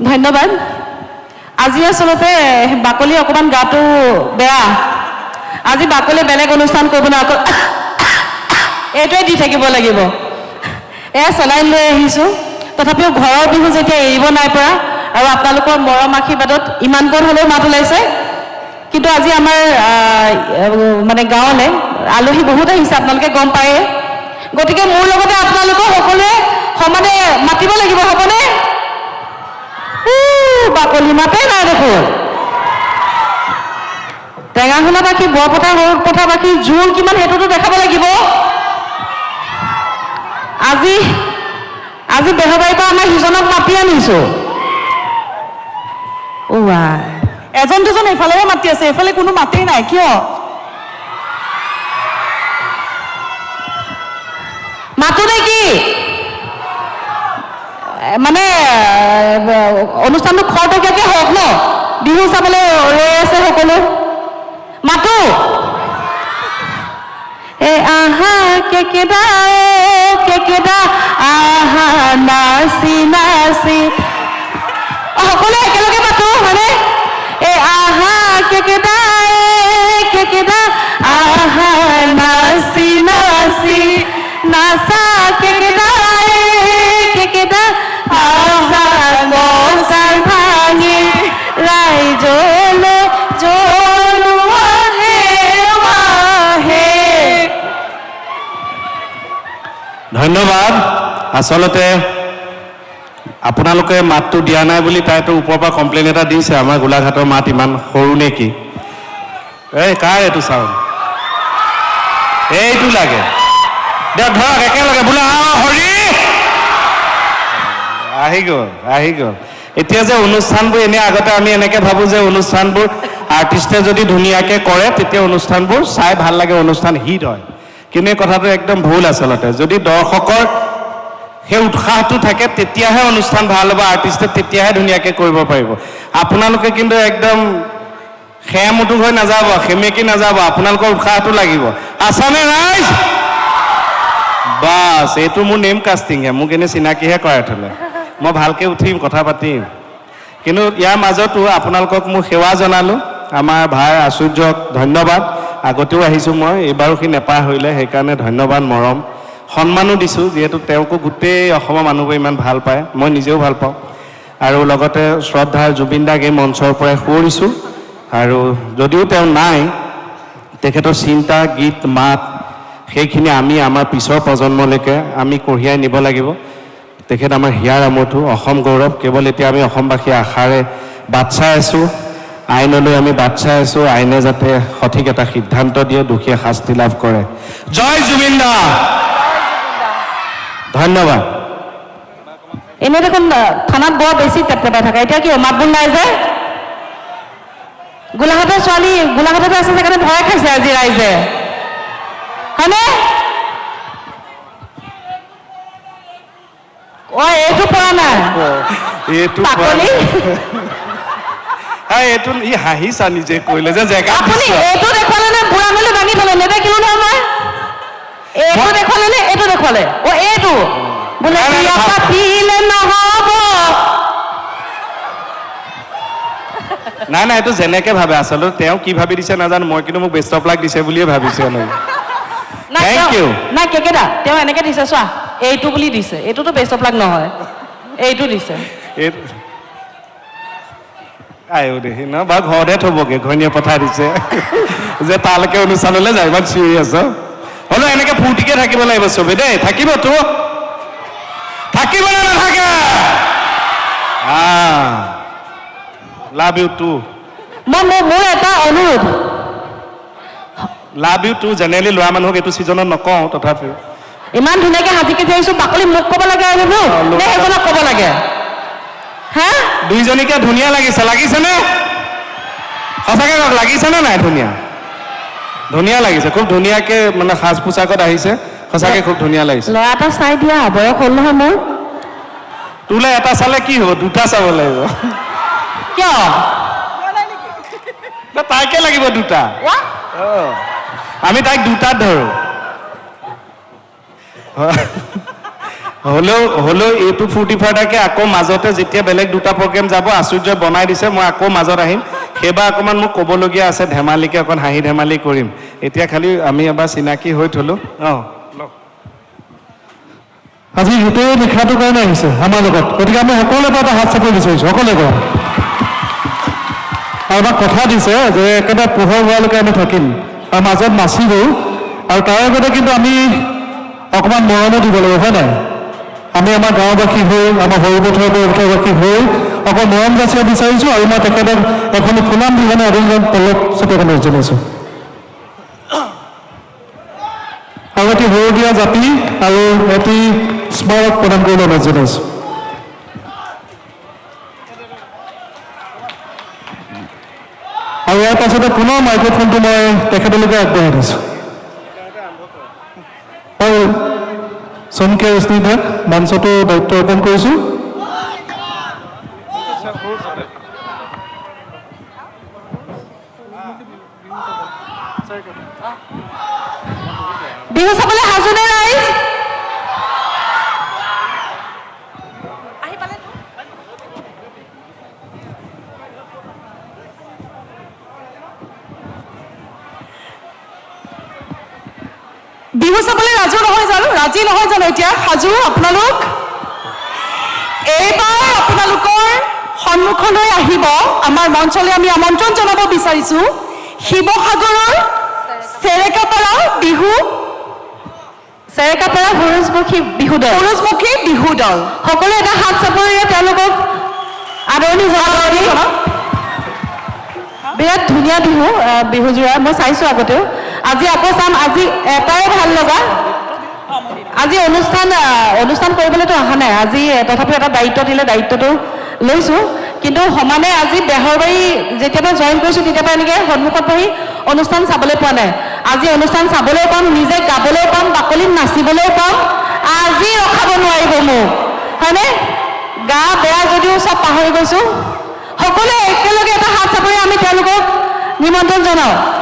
ধন্যবাদ। আজি আসলতে বাকলি অকমান গাটো বেয়া। আজি বাকলি বেলেগ অনুষ্ঠান কৰিব না, অকল এইটোৱে দি থাকিব লাগিব। এয়া চেলাইন লৈ আহিছোঁ। তথাপিও ঘৰৰ বিহু যেতিয়া এৰিব নাই পৰা আৰু আপোনালোকৰ মৰম আশীৰ্বাদত ইমান কণ হ'লেও মাত ওলাইছে। কিন্তু আজি আমাৰ মানে গাঁৱলৈ আলহী বহুত আহিছে, আপোনালোকে গম পায়ে। গতিকে মোৰ লগতে আপোনালোকক সকলোৱে সমানে মাতিব লাগিব, হ'বনে? বাকলি মাতে নাই দেখোন। টেঙাখোলাবাসী, বৰপথাৰ সৰুপথাৰবাসী জোৰ কিমান সেইটোতো দেখাব লাগিব। আজি বেহবাৰীৰ পৰা আমাৰ সিজনক মাতি আনিছো। এজন দুজন এইফালেহে মাতি আছে, এইফালে কোনো মাতেই নাই কিয়? মাতো নেকি? মানে অনুষ্ঠানটো খৰতকীয়াকৈ হওক ন, বিহু চাবলৈ ৰৈ আছে সকলো। মাতো আহা কেকেদা কেকেদা আহা নাচি নাচি, সকলোৱে একেলগে মাতো হয়নে? আহা কেকেদা কেকেদা আহা নাচি নাচি নাচা কেকেদা কেকেদা আহা মচাৰ ভাঙি ৰাইজলে জনোৱা হে মাহে। ধন্যবাদ। আচলতে আপোনালোকে মাতটো দিয়া নাই বুলি তাইতো ওপৰৰ পৰা কমপ্লেইন এটা দিছে, আমাৰ গোলাঘাটৰ মাত ইমান সৰু নেকি? কাৰ এইটো চাউণ্ড? এইটো লাগে দিয়ক, ধৰক একেলগে বোলে হৰি আহি গ'ল। এতিয়া যে অনুষ্ঠানবোৰ এনেই আগতে আমি এনেকৈ ভাবোঁ যে অনুষ্ঠানবোৰ আৰ্টিষ্টে যদি ধুনীয়াকৈ কৰে তেতিয়া অনুষ্ঠানবোৰ চাই ভাল লাগে, অনুষ্ঠান হিট হয়। কিন্তু এই কথাটো একদম ভুল। আচলতে যদি দৰ্শকৰ সেই উৎসাহটো থাকে তেতিয়াহে অনুষ্ঠান ভাল হ'ব, আৰ্টিষ্টে তেতিয়াহে ধুনীয়াকৈ কৰিব পাৰিব। আপোনালোকে কিন্তু একদম খেমুটুক হৈ নাযাব, সেমেকি নাযাব, আপোনালোকৰ উৎসাহটো লাগিব। আছানে ৰাইজ? বাছ, এইটো মোৰ নেম কাষ্টিংহে, মোক এনেই চিনাকিহে কৰাই থ'লে। মই ভালকৈ উঠিম, কথা পাতিম। কিন্তু ইয়াৰ মাজতো আপোনালোকক মোৰ সেৱা জনালোঁ। আমাৰ ভাই আশ্চৰ্যক ধন্যবাদ। আগতেও আহিছোঁ মই, এইবাৰো সি নেপাহৰিলে, সেইকাৰণে ধন্যবাদ, মৰম সন্মানো দিছোঁ, যিহেতু তেওঁকো গোটেই অসমৰ মানুহবোৰে ইমান ভাল পায়, মই নিজেও ভাল পাওঁ। আৰু লগতে শ্ৰদ্ধাৰ জুবিন দাক এই মঞ্চৰ পৰাই সুঁৱৰিছোঁ। আৰু যদিও তেওঁ নাই, তেখেতৰ চিন্তা, গীত, মাত সেইখিনি আমি আমাৰ পিছৰ প্ৰজন্মলৈকে আমি কঢ়িয়াই নিব লাগিব। তেখেত আমাৰ হিয়াৰ আমঠু, অসম গৌৰৱ। কেৱল এতিয়া আমি অসমবাসী আশাৰে বাট চাই আছোঁ, আইনলৈ আমি বাট চাই আছোঁ, আইনে যাতে সঠিক এটা সিদ্ধান্ত দিয়ে, দোষীয়ে শাস্তি লাভ কৰে। জয় জুবিন দা। ধন্যবাদ। এনে দেখোন থানাত বৰ বেছি টেপটেপাই থাকে, এতিয়া কি মাতবোল নাই যে? গোলাঘাটৰ ছোৱালী গোলাঘাটতে আছে সেইকাৰণে ভয় খাইছে আজি ৰাইজে, হয়নে? এইটো পৰা নাই, এইটো এইটো ই হাঁহিছা নিজে কৰিলে যে জেগা আপুনি এইটো দেখুৱালে নে বুঢ়া মেলি ভাঙি থলে নেদেখিলো নহয় মই। এইটো দেখুৱালে নে এইটো দেখুৱালে? এইটো বোলে পাতিলে নহব। নাই এইটো যেনেকে ভাবে, আচলতে তেওঁ কি ভাবি দিছে নাজানো, মই কিন্তু মোক বেষ্ট অফ লাক দিছে বুলিয়ে ভাবিছে। Thank you. নাই কেকেদা তেওঁ এনেকে দিছে, চোৱা এইটো বুলি দিছে, এইটোতো বেষ্ট অফ লাক নহয়, এইটো দিছে। আয়ো দেখি ন বাৰু ঘৰতে থবগে, ঘৈণীয়ে পঠাই দিছে যে তালৈকে অনুষ্ঠানলৈ যায়, ইমান চিঞৰি আছ। হ'লেও এনেকে ফূৰ্তিকে থাকিব লাগিব চবে দেই। থাকিবতো, থাকিব নে নাথাকে? Love you too. মোৰ এটা অনুৰোধ, লাভ ইউ টু জেনেৰেলি লোৱা মানুহক এইটো ছিজনত নকওঁ, তথাপিও ইমান ধুনীয়াকে হাজি কেজি আহিছো, বাকলি মোক ক'ব লাগে আৰু নে সেইজনক ক'ব লাগে? হা, দুইজনীকে ধুনীয়া লাগিছে নে? সঁচাকে কওক, লাগিছেনে নাই? ধুনীয়া লাগিছে, খুব ধুনীয়াকে মানে সাজ পোছাকত আহিছে, সঁচাকে খুব ধুনীয়া লাগিছে। ল'ৰা এটা চাই দিয়া, বয়স হ'ল নহয় মোৰ। তোলে এটা চালে কি হ'ব, দুটা চাব লাগিব। কিয়? তাইকে লাগিব দুটা। আমি তাইক দুটাত ধৰো। হ'লেও এইটো ফূৰ্তি ফাৰ্তাকে আকৌ মাজতে যেতিয়া বেলেগ দুটা প্ৰগ্ৰেম যাব আশ্চৰ্যই বনাই দিছে মই আকৌ মাজত আহিম সেইবাৰ অকণমান মোক ক'বলগীয়া আছে ধেমালিকে অকণ হাঁহি ধেমালি কৰিম এতিয়া খালি আমি এবাৰ চিনাকি হৈ থ'লোঁ অঁ আজি গোটেই নিশাটোৰ কাৰণে আহিছে আমাৰ লগত গতিকে আমি সকলোৰে পৰা এটা হাত চাপৰি বিচাৰিছোঁ সকলোৱে কওঁ আৰু আমাক কথা দিছে যে একেবাৰে পোহৰ হোৱালৈকে আমি থাকিম আৰু মাজত নাচিবও আৰু তাৰ আগতে কিন্তু আমি অকণমান মৰমো দিব লাগিব হয় নাই আমি আমাৰ গাঁওবাসী হৈ আমাৰ সৰুপথাৰ পথাৰবাসী হৈ অকল মৰম যাচিব বিচাৰিছোঁ আৰু মই তেখেতক এখন সুনাম দিবলৈ অভিনন্দন তলক চুটিয়াবলৈ জনাইছোঁ আৰু এটি সৰুদীয়া জাপি আৰু এটি স্মাৰক প্ৰদান কৰিবলৈ অনুৰোধ জনাইছোঁ আৰু ইয়াৰ পাছতে পুনৰ মাইক্ৰফোনটো মই তেখেতলৈকে আগবঢ়াই দিছোঁ আৰু চমকীয়া স্নিগ্ধাক মঞ্চটো দায়িত্ব অৰ্পণ কৰিছোঁ বিহু চাবলৈ সাজুনে ৰাইজ বিহু চাবলৈ ৰাজি নহয় জানো এতিয়া সাজু আপোনালোক এইবাৰ আপোনালোকৰ সন্মুখলৈ আহিব আমাৰ মঞ্চলৈ আমি আমন্ত্ৰণ জনাব বিচাৰিছোঁ শিৱসাগৰৰ চেৰেকাপাৰা সূৰুজমুখী বিহু দল সকলোৱে এটা হাত চাপৰিৰে তেওঁলোকক আদৰণি জনাব বিৰাট ধুনীয়া বিহুজোৰা মই চাইছোঁ আগতেও আজি আকৌ চাম আজি এটাই ভাল লগা আজি অনুষ্ঠান কৰিবলৈতো অহা নাই আজি তথাপিও এটা দায়িত্ব দিলে দায়িত্বটো লৈছোঁ কিন্তু সমানে আজি বেহৰবাৰী যেতিয়াবা জইন কৰিছোঁ তেতিয়াবা এনেকৈ সন্মুখত বহি অনুষ্ঠান চাবলৈ পোৱা নাই আজি অনুষ্ঠান চাবলৈও পাম নিজে গাবলৈও পাম বাকলিত নাচিবলৈও পাম আজি ৰখাব নোৱাৰিব মোক হয়নে গা বেয়া যদিও চব পাহৰি গৈছোঁ সকলোৱে একেলগে এটা হাত চাপৰি আমি তেওঁলোকক নিমন্ত্ৰণ জনাওঁ